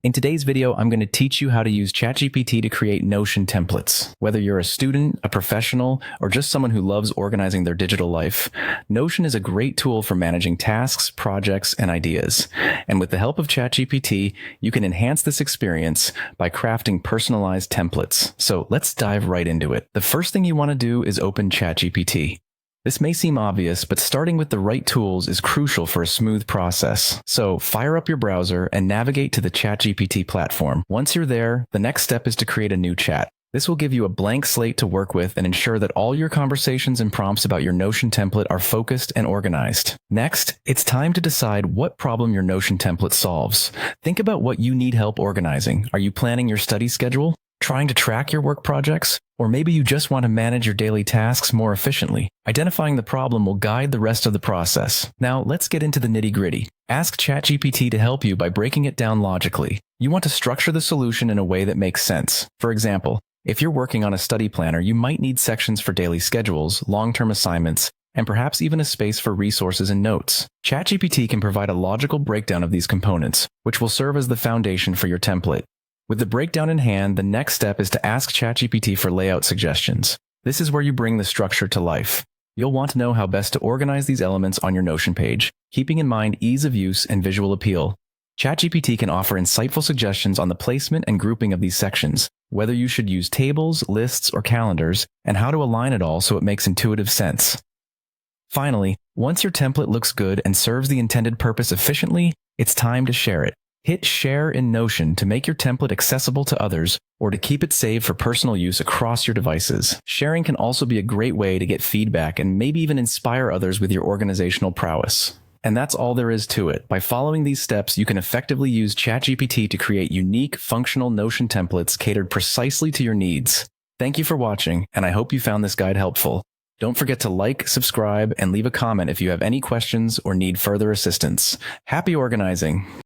In today's video, I'm going to teach you how to use Chatgpt to create Notion templates. Whether you're a student, a professional, or just someone who loves organizing their digital life, Notion is a great tool for managing tasks, projects, and ideas. And with the help of Chatgpt, you can enhance this experience by crafting personalized templates. So let's dive right into it. The first thing you want to do is open Chatgpt. This may seem obvious, but starting with the right tools is crucial for a smooth process. So fire up your browser and navigate to the Chatgpt platform. Once you're there, the next step is to create a new chat. This will give you a blank slate to work with and ensure that all your conversations and prompts about your Notion template are focused and organized. Next, it's time to decide what problem your Notion template solves. Think about what you need help organizing. Are you planning your study schedule? Trying to track your work projects? Or maybe you just want to manage your daily tasks more efficiently. Identifying the problem will guide the rest of the process. Now, let's get into the nitty-gritty. Ask Chatgpt to help you by breaking it down logically. You want to structure the solution in a way that makes sense. For example, if you're working on a study planner, you might need sections for daily schedules, long-term assignments, and perhaps even a space for resources and notes. Chatgpt can provide a logical breakdown of these components, which will serve as the foundation for your template. With the breakdown in hand, the next step is to ask Chatgpt for layout suggestions. This is where you bring the structure to life. You'll want to know how best to organize these elements on your Notion page, keeping in mind ease of use and visual appeal. Chatgpt can offer insightful suggestions on the placement and grouping of these sections, whether you should use tables, lists, or calendars, and how to align it all so it makes intuitive sense. Finally, once your template looks good and serves the intended purpose efficiently, it's time to share it. Hit Share in Notion to make your template accessible to others or to keep it saved for personal use across your devices. Sharing can also be a great way to get feedback and maybe even inspire others with your organizational prowess. And that's all there is to it. By following these steps, you can effectively use Chatgpt to create unique, functional Notion templates catered precisely to your needs. Thank you for watching, and I hope you found this guide helpful. Don't forget to like, subscribe, and leave a comment if you have any questions or need further assistance. Happy organizing!